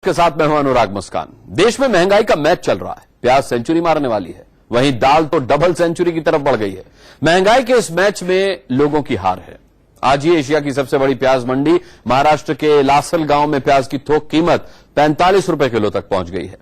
के साथ मैं हूं अनुराग मुस्कान। देश में महंगाई का मैच चल रहा है। प्याज सेंचुरी मारने वाली है, वहीं दाल तो डबल सेंचुरी की तरफ बढ़ गई है। महंगाई के इस मैच में लोगों की हार है। आज ही एशिया की सबसे बड़ी प्याज मंडी महाराष्ट्र के लासल गांव में प्याज की थोक कीमत 45 रुपए किलो तक पहुंच गई है।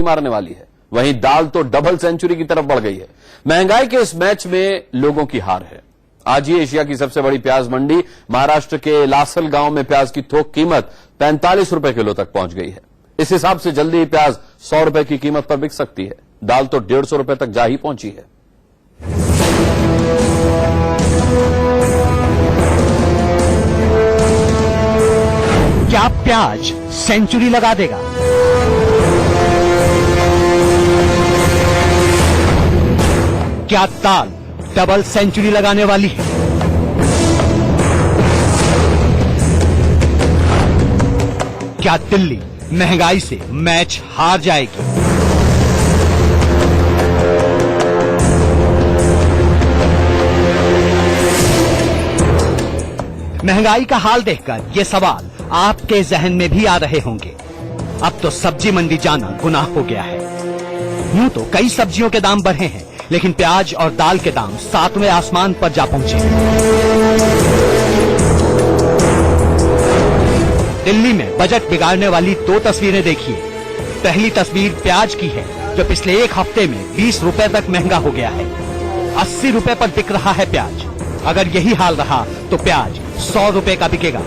मारने वाली है, वहीं दाल तो डबल सेंचुरी की तरफ बढ़ गई है। महंगाई के इस मैच में लोगों की हार है। आज ही एशिया की सबसे बड़ी प्याज मंडी महाराष्ट्र के लासल गांव में प्याज की थोक कीमत 45 रुपए किलो तक पहुंच गई है। इस हिसाब से जल्दी ही प्याज 100 रुपए की कीमत पर बिक सकती है। दाल तो 150 रुपए तक जा ही पहुंची है। क्या प्याज सेंचुरी लगा देगा? क्या दाल डबल सेंचुरी लगाने वाली है? क्या दिल्ली महंगाई से मैच हार जाएगी? महंगाई का हाल देखकर ये सवाल आपके जहन में भी आ रहे होंगे। अब तो सब्जी मंडी जाना गुनाह हो गया है। यूं तो कई सब्जियों के दाम बढ़े हैं, लेकिन प्याज और दाल के दाम 7वें आसमान पर जा पहुंचे हैं। दिल्ली में बजट बिगाड़ने वाली दो तस्वीरें देखिए। पहली तस्वीर प्याज की है, जो पिछले एक हफ्ते में 20 रुपए तक महंगा हो गया है। 80 रुपए पर बिक रहा है प्याज। अगर यही हाल रहा तो प्याज 100 रुपए का बिकेगा।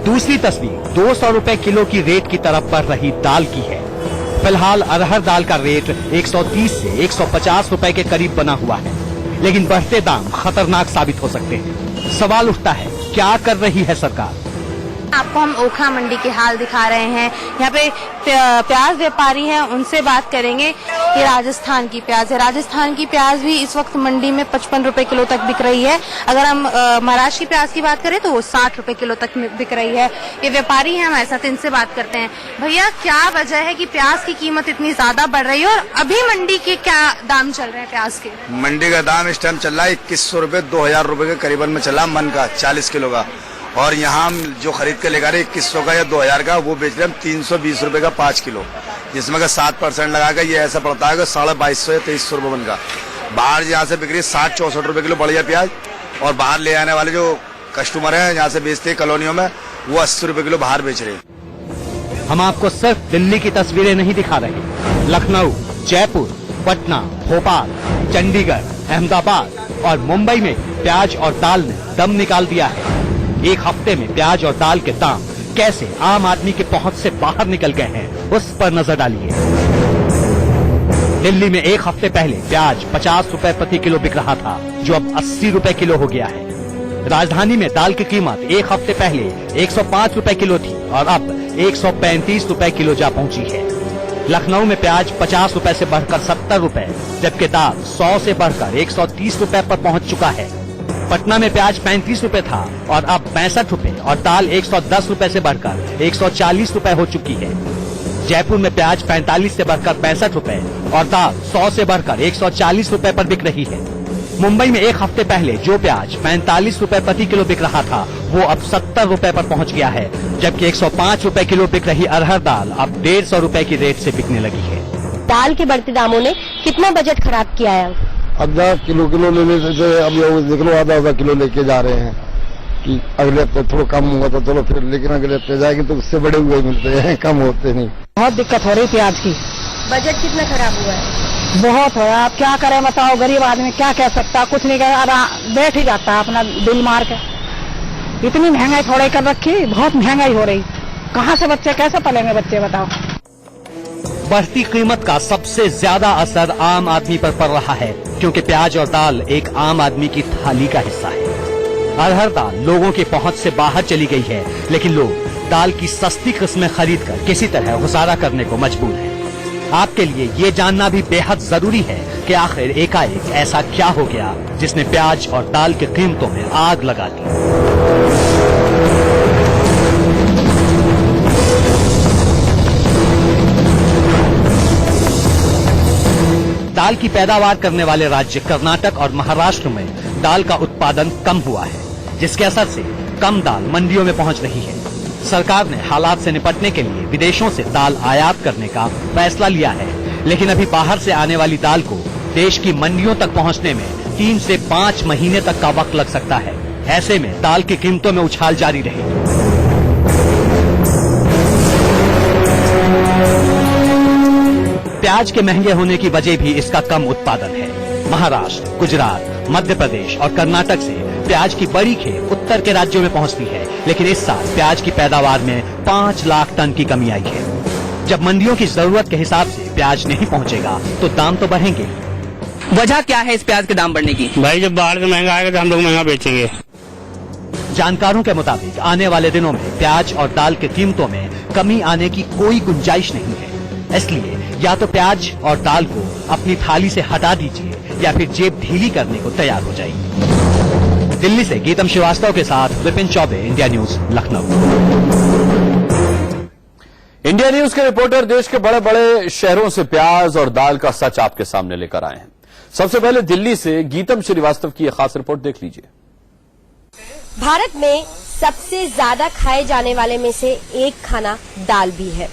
दूसरी तस्वीर 200 रुपए किलो की रेट की तरफ बढ़ रही दाल की है। फिलहाल अरहर दाल का रेट 130 से 150 रुपए के करीब बना हुआ है, लेकिन बढ़ते दाम खतरनाक साबित हो सकते हैं। सवाल उठता है, क्या कर रही है सरकार? आपको हम ओखा मंडी के हाल दिखा रहे हैं। यहाँ पे प्याज व्यापारी हैं, उनसे बात करेंगे। ये राजस्थान की प्याज है। राजस्थान की प्याज भी इस वक्त मंडी में 55 रुपए किलो तक बिक रही है। अगर हम महाराष्ट्र की प्याज की बात करें तो वो 60 रुपए किलो तक बिक रही है। ये व्यापारी हैं हमारे साथ, इनसे बात करते हैं। भैया, क्या वजह है कि प्याज की कीमत इतनी ज्यादा बढ़ रही है और अभी मंडी के क्या दाम चल रहे हैं प्याज के? मंडी का दाम इस टाइम चल रहा है 2100 रुपए 2000 रुपए के करीबन में चला मन का 40 किलो का। और यहाँ हम जो खरीद के लेकर 2100 का या 2000 का वो बेच रहे हैं 320 रुपए का 5 किलो, जिसमें का 7% लगाकर ये ऐसा पड़ता है कि 2250 या 2300 रुपए मन का। बाहर यहाँ से बिक रही है 60-64 रुपए किलो बढ़िया प्याज, और बाहर ले आने वाले जो कस्टमर हैं यहाँ से बेचते हैं कॉलोनियों में, वो 80 रुपए किलो बाहर बेच रहे हैं। हम आपको सिर्फ दिल्ली की तस्वीरें नहीं दिखा रहे। लखनऊ, जयपुर, पटना, भोपाल, चंडीगढ़, अहमदाबाद और मुंबई में प्याज और दाल ने दम निकाल दिया है। एक हफ्ते में प्याज और दाल के दाम कैसे आम आदमी के पहुंच से बाहर निकल गए हैं, उस पर नजर डालिए। दिल्ली में एक हफ्ते पहले प्याज 50 रुपए प्रति किलो बिक रहा था, जो अब 80 रुपए किलो हो गया है। राजधानी में दाल की कीमत एक हफ्ते पहले 105 रुपए किलो थी और अब 135 रुपए किलो जा पहुंची है। लखनऊ में प्याज 50 रुपए से बढ़कर 70 रुपए, जबकि दाल 100 से बढ़कर 130 रुपए पर पहुंच चुका है। पटना में प्याज 35 रुपए था और अब 65 रुपए, और दाल 110 रुपए से बढ़कर 140 रुपए हो चुकी है। जयपुर में प्याज 45 से बढ़कर 65 रुपए और दाल 100 से बढ़कर 140 रुपए पर बिक रही है। मुंबई में एक हफ्ते पहले जो प्याज 45 रुपए प्रति किलो बिक रहा था, वो अब 70 रुपए पर पहुंच गया है, जबकि 105 रुपए किलो बिक रही अरहर दाल अब 150 रुपए की रेट से बिकने लगी है। दाल के बढ़ते दामों ने कितना बजट खराब किया है? आधा किलो लेने से अब देख लो आधा किलो लेके जा रहे हैं कि अगले हफ्ते थोड़ा कम होगा तो चलो फिर, लेकिन अगले हफ्ते जाएंगे तो उससे बड़े हुए मिलते हैं, कम होते नहीं। बहुत दिक्कत हो रही प्याज की। बजट कितना खराब हुआ है? बहुत हो रहा। आप क्या करें बताओ, गरीब आदमी क्या कह सकता, कुछ नहीं कह, बैठ ही जाता अपना दिल मार के। इतनी महंगाई थोड़ी कर रखी, बहुत महंगाई हो रही। कहाँ से बच्चे कैसे पलेंगे बच्चे बताओ? बढ़ती कीमत का सबसे ज्यादा असर आम आदमी पर पड़ रहा है, क्योंकि प्याज और दाल एक आम आदमी की थाली का हिस्सा है। अरहर दाल लोगों के पहुंच से बाहर चली गई है, लेकिन लोग दाल की सस्ती किस्में खरीदकर किसी तरह गुजारा करने को मजबूर हैं। आपके लिए ये जानना भी बेहद जरूरी है कि आखिर एकाएक ऐसा क्या हो गया जिसने प्याज और दाल की कीमतों में आग लगा दी। दाल की पैदावार करने वाले राज्य कर्नाटक और महाराष्ट्र में दाल का उत्पादन कम हुआ है, जिसके असर से कम दाल मंडियों में पहुंच रही है। सरकार ने हालात से निपटने के लिए विदेशों से दाल आयात करने का फैसला लिया है, लेकिन अभी बाहर से आने वाली दाल को देश की मंडियों तक पहुंचने में 3 से 5 महीने तक का वक्त लग सकता है। ऐसे में दाल की कीमतों में उछाल जारी रहेगी। प्याज के महंगे होने की वजह भी इसका कम उत्पादन है। महाराष्ट्र, गुजरात, मध्य प्रदेश और कर्नाटक से प्याज की बड़ी खेप उत्तर के राज्यों में पहुंचती है, लेकिन इस साल प्याज की पैदावार में 5 लाख टन की कमी आई है। जब मंडियों की जरूरत के हिसाब से प्याज नहीं पहुंचेगा तो दाम तो बढ़ेंगे। वजह क्या है इस प्याज के दाम बढ़ने की? भाई जब बाहर से महंगा आएगा तो हम लोग महंगा बेचेंगे। जानकारों के मुताबिक आने वाले दिनों में प्याज और दाल की कीमतों में कमी आने की कोई गुंजाइश नहीं है। इसलिए या तो प्याज और दाल को अपनी थाली से हटा दीजिए या फिर जेब ढीली करने को तैयार हो जाइए। दिल्ली से गीतम श्रीवास्तव के साथ Vipin Choubey, India news, Lucknow. India news के रिपोर्टर देश के बड़े बड़े शहरों से प्याज और दाल का सच आपके सामने लेकर आए हैं। सबसे पहले दिल्ली से गीतम श्रीवास्तव की एक खास रिपोर्ट देख लीजिए। भारत में सबसे ज्यादा खाए जाने वाले में से एक खाना दाल भी है।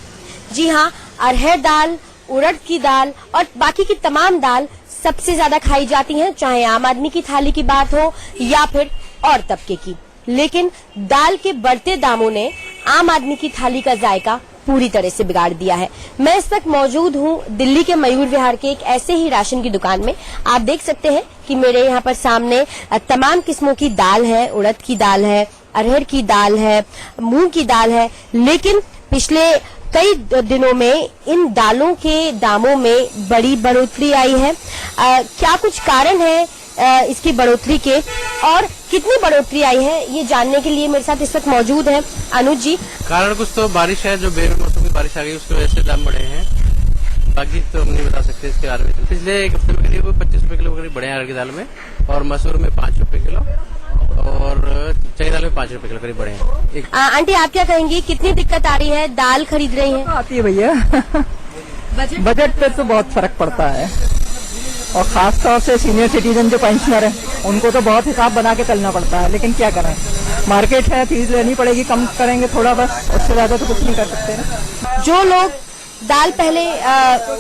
जी हाँ, अरहर दाल, उड़द की दाल और बाकी की तमाम दाल सबसे ज्यादा खाई जाती हैं, चाहे आम आदमी की थाली की बात हो या फिर और तबके की। लेकिन दाल के बढ़ते दामों ने आम आदमी की थाली का जायका पूरी तरह से बिगाड़ दिया है। मैं इस वक्त मौजूद हूँ दिल्ली के मयूर विहार के एक ऐसे ही राशन की दुकान में। आप देख सकते हैं कि मेरे यहाँ पर सामने तमाम किस्मों की दाल है, उड़द की दाल है, अरहर की दाल है, मूंग की दाल है। लेकिन पिछले कई दिनों में इन दालों के दामों में बड़ी बढ़ोतरी आई है। क्या कुछ कारण है इसकी बढ़ोतरी के और कितनी बढ़ोतरी आई है, ये जानने के लिए मेरे साथ इस वक्त मौजूद है अनुज जी। कारण कुछ तो बारिश है, जो बेमौसम की बारिश आ गई उसकी वजह से दाम बढ़े हैं, बाकी तो हम नहीं बता सकते इसके बारे में। पिछले एक हफ्ते में करीब 25 रुपए किलो करीब बढ़े हैं अरहर की दाल में, और मसूर में 5 रुपए किलो, और चने दाल में 5 रुपए किलो करीब बढ़े हैं। आंटी आप क्या कहेंगी, कितनी दिक्कत आ रही है? दाल खरीद रही हैं? आती है भैया। बजट पे तो बहुत फर्क पड़ता है, और खास तौर से सीनियर सिटीजन जो पेंशनर है उनको तो बहुत हिसाब बना के चलना पड़ता है। लेकिन क्या करें, मार्केट है, फीस लेनी पड़ेगी, कम करेंगे थोड़ा बस, उससे ज्यादा तो कुछ नहीं कर सकते ना। जो लोग दाल पहले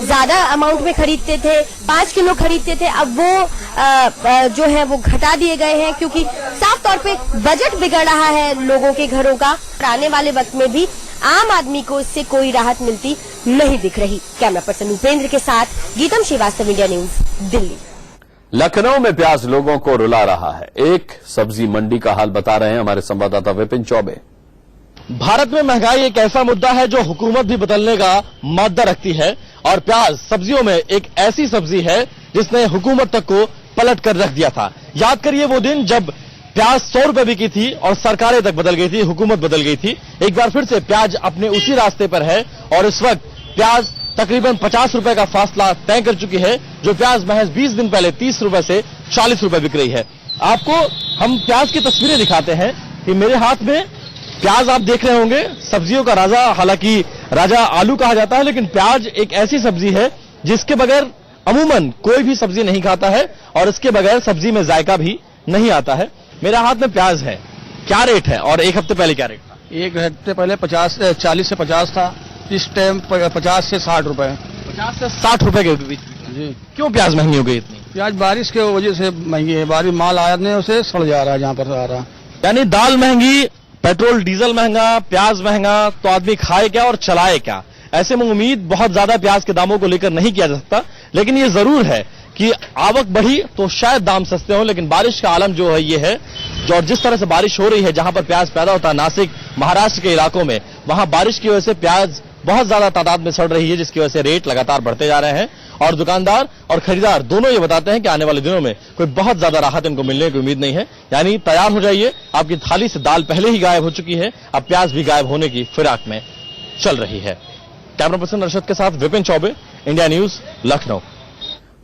ज्यादा अमाउंट में खरीदते थे, 5 किलो खरीदते थे, अब वो जो है वो घटा दिए गए हैं, क्योंकि साफ तौर पे बजट बिगड़ रहा है लोगों के घरों का। आने वाले वक्त में भी आम आदमी को इससे कोई राहत मिलती नहीं दिख रही। कैमरा पर्सन उपेंद्र के साथ गीतम श्रीवास्तव, इंडिया न्यूज, दिल्ली। लखनऊ में प्याज लोगों को रुला रहा है। एक सब्जी मंडी का हाल बता रहे हैं हमारे संवाददाता विपिन चौबे। भारत में महंगाई एक ऐसा मुद्दा है जो हुकूमत भी बदलने का मादा रखती है, और प्याज सब्जियों में एक ऐसी सब्जी है जिसने हुकूमत तक को पलट कर रख दिया था। याद करिए वो दिन जब प्याज 100 रुपए बिकी थी और सरकारें तक बदल गई थी, हुकूमत बदल गई थी। एक बार फिर से प्याज अपने उसी रास्ते पर है, और इस वक्त प्याज तकरीबन 50 रुपए का फासला तय कर चुकी है। जो प्याज महज 20 दिन पहले 30 रुपए से 40 रुपए बिक रही है। आपको हम प्याज की तस्वीरें दिखाते हैं कि मेरे हाथ में प्याज आप देख रहे होंगे, सब्जियों का राजा, हालांकि राजा आलू कहा जाता है, लेकिन प्याज एक ऐसी सब्जी है जिसके बगैर अमूमन कोई भी सब्जी नहीं खाता है, और इसके बगैर सब्जी में जायका भी नहीं आता है। मेरे हाथ में प्याज है, क्या रेट है और एक हफ्ते पहले क्या रेट था? एक हफ्ते पहले 40 से 50 था, इस टाइम 50 से 60 रुपए। 50 से 60 रुपए के बीच जी। क्यों प्याज महंगी हो गई इतनी? प्याज बारिश के वजह से महंगी है, बारिश माल आयात नहीं उसे सड़ जा रहा है जहाँ पर आ रहा। यानी दाल महंगी, पेट्रोल डीजल महंगा, प्याज महंगा, तो आदमी खाए क्या और चलाए क्या? ऐसे में उम्मीद बहुत ज्यादा प्याज के दामों को लेकर नहीं किया जा सकता, लेकिन ये जरूर है कि आवक बढ़ी तो शायद दाम सस्ते हों। लेकिन बारिश का आलम जो है ये है, जो और जिस तरह से बारिश हो रही है जहां पर प्याज पैदा होता है, नासिक महाराष्ट्र के इलाकों में, वहां बारिश की वजह से प्याज बहुत ज्यादा तादाद में सड़ रही है, जिसकी वजह से रेट लगातार बढ़ते जा रहे हैं। और दुकानदार और खरीदार दोनों ये बताते हैं कि आने वाले दिनों में कोई बहुत ज्यादा राहत इनको मिलने की उम्मीद नहीं है। यानी तैयार हो जाइए, आपकी थाली से दाल पहले ही गायब हो चुकी है, अब प्याज भी गायब होने की फिराक में चल रही है। कैमरा पर्सन अरशद के साथ विपिन चौबे, इंडिया न्यूज, लखनऊ।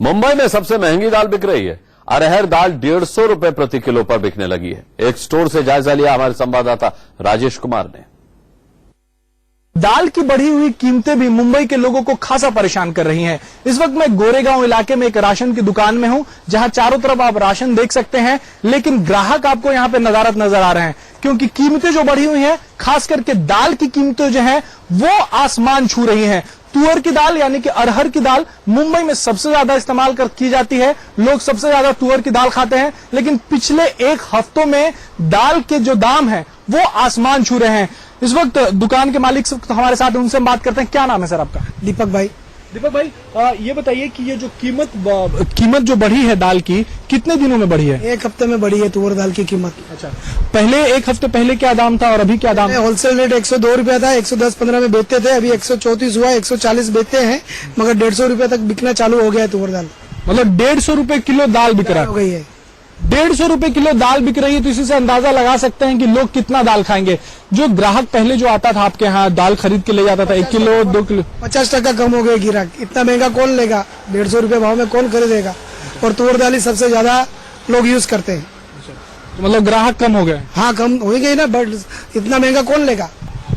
मुंबई में सबसे महंगी दाल बिक रही है। अरहर दाल 150 रुपए प्रति किलो पर बिकने लगी है। एक स्टोर से जायजा लिया हमारे संवाददाता राजेश कुमार ने। दाल की बढ़ी हुई कीमतें भी मुंबई के लोगों को खासा परेशान कर रही हैं। इस वक्त मैं गोरेगांव इलाके में एक राशन की दुकान में हूं, जहां चारों तरफ आप राशन देख सकते हैं, लेकिन ग्राहक आपको यहां पे नदारत नजर आ रहे हैं, क्योंकि कीमतें जो बढ़ी हुई हैं, खास करके दाल की कीमतें जो हैं वो आसमान छू रही हैं। तुअर की दाल यानी कि अरहर की दाल मुंबई में सबसे ज्यादा इस्तेमाल की जाती है, लोग सबसे ज्यादा तुअर की दाल खाते हैं, लेकिन पिछले एक हफ्तों में दाल के जो दाम हैं वो आसमान छू रहे हैं। इस वक्त दुकान के मालिक हमारे साथ, उनसे हम बात करते हैं। क्या नाम है सर आपका? दीपक भाई। दीपक भाई, ये बताइए कि ये जो कीमत जो बढ़ी है दाल की, कितने दिनों में बढ़ी है? एक हफ्ते में बढ़ी है तुअर दाल की कीमत। अच्छा, पहले एक हफ्ते पहले क्या दाम था और अभी क्या दाम? होलसेल रेट 102 रुपया था, 110-15 में बेचते थे, अभी 134 हुआ, 140 बेचते हैं, मगर 150 रुपया तक बिकना चालू हो गया है तुअर दाल। मतलब 150 रुपए किलो दाल बिक रहा हो गई है। 150 रुपए किलो दाल बिक रही है, तो इसी से अंदाजा लगा सकते हैं कि लोग कितना दाल खाएंगे। जो ग्राहक पहले जो आता था आपके यहाँ दाल खरीद के ले जाता था 1 किलो 2 किलो, 50% कम हो गए ग्राहक। इतना महंगा कौन लेगा? 150 रुपए भाव में कौन खरीदेगा? और तुअर दाल ही सबसे ज्यादा लोग यूज करते हैं। तो मतलब ग्राहक कम हो गए? हाँ, कम हो गई ना, बट इतना महंगा कौन लेगा?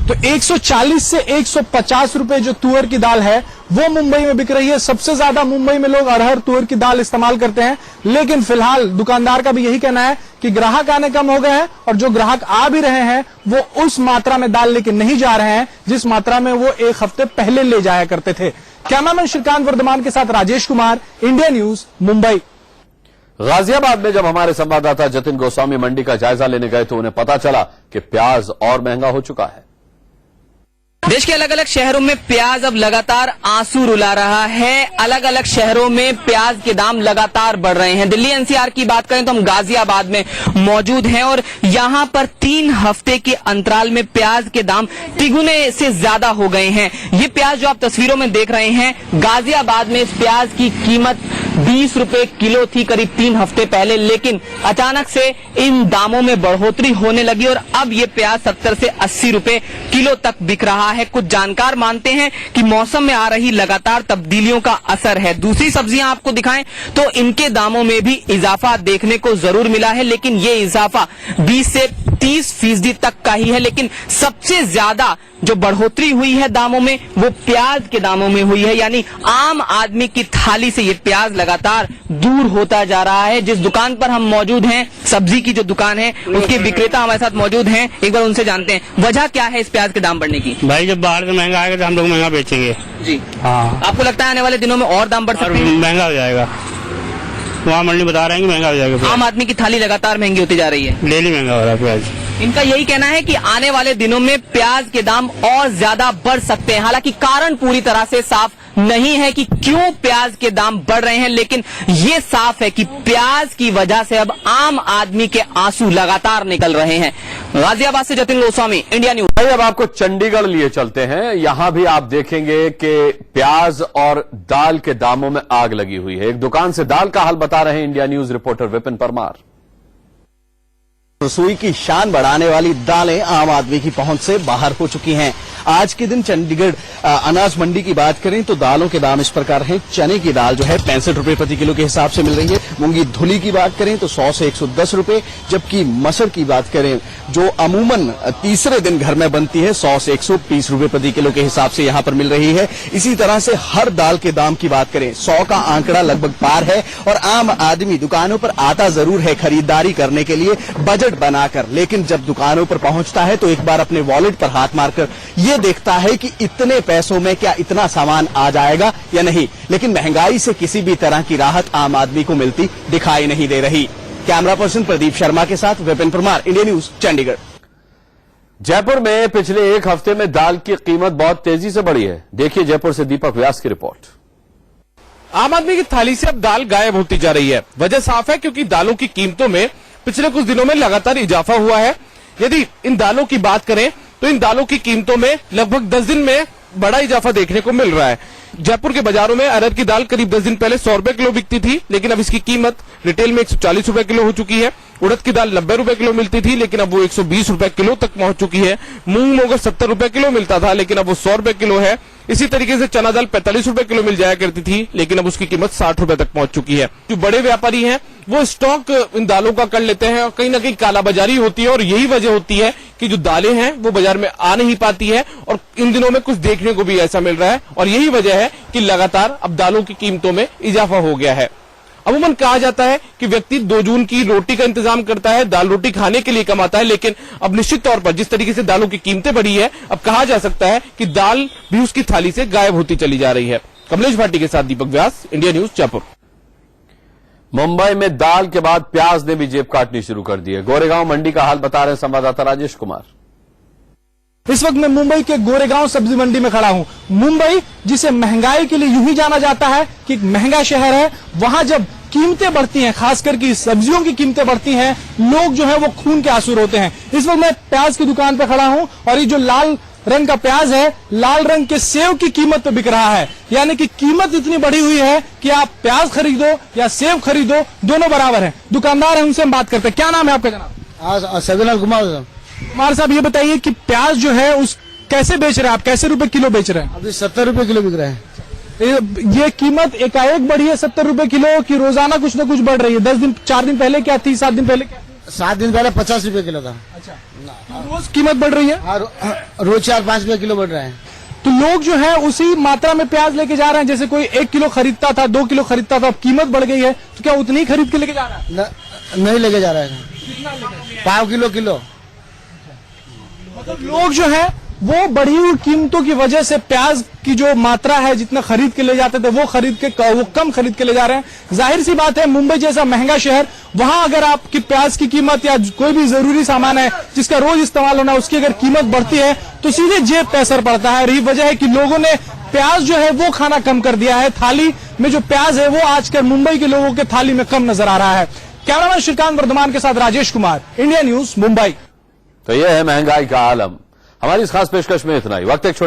तो 140 से 150 रुपए जो तुअर की दाल है वो मुंबई में बिक रही है। सबसे ज्यादा मुंबई में लोग अरहर तुअर की दाल इस्तेमाल करते हैं, लेकिन फिलहाल दुकानदार का भी यही कहना है कि ग्राहक आने कम हो गए हैं और जो ग्राहक आ भी रहे हैं वो उस मात्रा में दाल लेके नहीं जा रहे हैं जिस मात्रा में वो एक हफ्ते पहले ले जाया करते थे। कैमरामैन श्रीकांत वर्धमान के साथ राजेश कुमार, इंडिया न्यूज, मुंबई। गाजियाबाद में जब हमारे संवाददाता जतिन गोस्वामी मंडी का जायजा लेने गए तो उन्हें पता चला कि प्याज और महंगा हो चुका है। देश के अलग अलग शहरों में प्याज अब लगातार आंसू रुला रहा है। अलग अलग शहरों में प्याज के दाम लगातार बढ़ रहे हैं। दिल्ली एनसीआर की बात करें तो हम गाजियाबाद में मौजूद हैं और यहाँ पर 3 हफ्ते के अंतराल में प्याज के दाम तिगुने से ज्यादा हो गए हैं। ये प्याज जो आप तस्वीरों में देख रहे हैं, गाजियाबाद में इस प्याज की कीमत 20 रुपए किलो थी करीब 3 हफ्ते पहले, लेकिन अचानक से इन दामों में बढ़ोतरी होने लगी और अब ये प्याज 70 से 80 रुपए किलो तक बिक रहा है। कुछ जानकार मानते हैं कि मौसम में आ रही लगातार तब्दीलियों का असर है। दूसरी सब्जियां आपको दिखाएं तो इनके दामों में भी इजाफा देखने को जरूर मिला है, लेकिन ये इजाफा 20 से 30% तक का ही है। लेकिन सबसे ज्यादा जो बढ़ोतरी हुई है दामों में वो प्याज के दामों में हुई है, यानी आम आदमी की थाली से ये प्याज लगातार दूर होता जा रहा है। जिस दुकान पर हम मौजूद हैं, सब्जी की जो दुकान है, उसके विक्रेता हमारे साथ मौजूद हैं। एक बार उनसे जानते हैं वजह क्या है इस प्याज के दाम बढ़ने की। भाई जब बाहर से महंगा आएगा तो हम लोग महंगा बेचेंगे जी। हाँ, आपको लगता है आने वाले दिनों में और दाम बढ़ सकते हैं? महंगा हो जाएगा, वहाँ मंडी बता रहे हैं कि महंगा हो जाएगा। आम आदमी की थाली लगातार महंगी होती जा रही है, डेली महंगा हो रहा है प्याज। इनका यही कहना है कि आने वाले दिनों में प्याज के दाम और ज्यादा बढ़ सकते हैं। हालांकि कारण पूरी तरह से साफ नहीं है कि क्यों प्याज के दाम बढ़ रहे हैं, लेकिन ये साफ है कि प्याज की वजह से अब आम आदमी के आंसू लगातार निकल रहे हैं। गाजियाबाद से जतिन गोस्वामी, इंडिया न्यूज। अब आपको चंडीगढ़ लिए चलते हैं। यहां भी आप देखेंगे कि प्याज और दाल के दामों में आग लगी हुई है। एक दुकान से दाल का हाल बता रहे हैं India news reporter Vipin Parmar. रसोई की शान बढ़ाने वाली दालें आम आदमी की पहुंच से बाहर हो चुकी हैं। आज के दिन चंडीगढ़ अनाज मंडी की बात करें तो दालों के दाम इस प्रकार हैं। चने की दाल जो है 65 रुपए प्रति किलो के हिसाब से मिल रही है। मूंगी धुली की बात करें तो 100 से 110 रुपए, जबकि मसर की बात करें जो अमूमन तीसरे दिन घर में बनती है 100 से 120 रुपए प्रति किलो के हिसाब से यहां पर मिल रही है। इसी तरह से हर दाल के दाम की बात करें 100 का आंकड़ा लगभग पार है और आम आदमी दुकानों पर आता जरूर है खरीदारी करने के लिए बजट बनाकर, लेकिन जब दुकानों पर पहुंचता है तो एक बार अपने वॉलेट पर हाथ मारकर ये देखता है कि इतने पैसों में क्या इतना सामान आ जाएगा या नहीं। लेकिन महंगाई से किसी भी तरह की राहत आम आदमी को मिलती दिखाई नहीं दे रही। कैमरा पर्सन प्रदीप शर्मा के साथ विपिन परमार, इंडिया न्यूज, चंडीगढ़। जयपुर में पिछले एक हफ्ते में दाल की कीमत बहुत तेजी से बढ़ी है। देखिए जयपुर से दीपक व्यास की रिपोर्ट। आम आदमी की थाली से अब दाल गायब होती जा रही है। वजह साफ है क्योंकि दालों की कीमतों में पिछले कुछ दिनों में लगातार इजाफा हुआ है। यदि इन दालों की बात करें तो इन दालों की कीमतों में लगभग 10 दिन में बड़ा इजाफा देखने को मिल रहा है। जयपुर के बाजारों में अरहर की दाल करीब 10 दिन पहले 100 रुपए किलो बिकती थी, लेकिन अब इसकी कीमत रिटेल में 140 रुपए किलो हो चुकी है। उड़द की दाल 90 रुपए किलो मिलती थी, लेकिन अब वो 120 रुपए किलो तक पहुंच चुकी है। मूंग मोगर 70 रुपए किलो मिलता था, लेकिन अब वो 100 रुपए किलो है। इसी तरीके से चना दाल 45 रुपए किलो मिल जाया करती थी, लेकिन अब उसकी कीमत 60 रुपए तक पहुंच चुकी है। जो बड़े व्यापारी हैं वो स्टॉक इन दालों का कर लेते हैं और कहीं ना कहीं कालाबाजारी होती है और यही वजह होती है कि जो दालें हैं वो बाजार में आ नहीं पाती है और इन दिनों में कुछ देखने को भी ऐसा मिल रहा है और यही वजह है कि लगातार अब दालों की कीमतों में इजाफा हो गया है। अमूमन कहा जाता है कि व्यक्ति 2 जून की रोटी का इंतजाम करता है, दाल रोटी खाने के लिए कमाता है, लेकिन अब निश्चित तौर पर जिस तरीके से दालों की कीमतें बढ़ी है, अब कहा जा सकता है कि दाल भी उसकी थाली से गायब होती चली जा रही है। कमलेश भाटी के साथ दीपक व्यास, इंडिया न्यूज, जयपुर। मुंबई में दाल के बाद प्याज ने भी जेब काटनी शुरू कर दी है। गोरेगांव मंडी का हाल बता रहे हैं संवाददाता राजेश कुमार। इस वक्त मैं मुंबई के गोरेगांव सब्जी मंडी में खड़ा हूं। मुंबई, जिसे महंगाई के लिए यूं ही जाना जाता है कि एक महंगा शहर है, वहां जब कीमतें बढ़ती हैं, खासकर की सब्जियों की कीमतें बढ़ती हैं, लोग जो है वो खून के आंसू रोते हैं। इस वक्त मैं प्याज की दुकान पर खड़ा हूं और ये जो लाल रंग का प्याज है, लाल रंग के सेव की कीमत पे बिक रहा है। यानी कि कीमत इतनी बढ़ी हुई है कि आप प्याज खरीदो या सेव खरीदो, दोनों बराबर है। दुकानदार है, उनसे हम बात करते हैं। क्या नाम है आपका जनाब? सगुनाल कुमार। कुमार साहब, ये बताइए कि प्याज जो है उस कैसे बेच रहे हैं आप, कैसे रुपए किलो बेच रहे हैं? अभी 70 रुपए किलो बिक रहे हैं। ये कीमत एकाएक बढ़ी है 70 रुपए किलो की रोजाना कुछ न कुछ बढ़ रही है? 10 दिन 4 दिन पहले क्या थी, 7 दिन पहले क्या थी? 7 दिन पहले 50 रुपए किलो था। अच्छा, रोज कीमत बढ़ रही है? रोज 4-5 रुपए किलो बढ़ रहे हैं। तो लोग जो है उसी मात्रा में प्याज लेके जा रहे हैं। जैसे कोई 1 किलो खरीदता था, 2 किलो खरीदता था, अब कीमत बढ़ गई है, तो क्या उतनी खरीद के लेके जा रहा है? नहीं लेके जा रहा है। 5 किलो। मतलब लोग जो है वो बढ़ी हुई कीमतों की वजह से प्याज की जो मात्रा है, जितना खरीद के ले जाते थे, वो कम खरीद के ले जा रहे हैं। जाहिर सी बात है, मुंबई जैसा महंगा शहर, वहां अगर आपकी प्याज की कीमत या कोई भी जरूरी सामान है जिसका रोज इस्तेमाल होना, उसकी अगर कीमत बढ़ती है तो सीधे जेब पे असर पड़ता है। और यही वजह है कि लोगों ने प्याज जो है वो खाना कम कर दिया है। थाली में जो प्याज है वो आजकल मुंबई के लोगों के थाली में कम नजर आ रहा है। कैमरामैन श्रीकांत वर्धमान के साथ राजेश कुमार, इंडिया न्यूज, मुंबई। तो यह है महंगाई का आलम। हमारी इस खास पेशकश में इतना ही। वक्त एक छोटे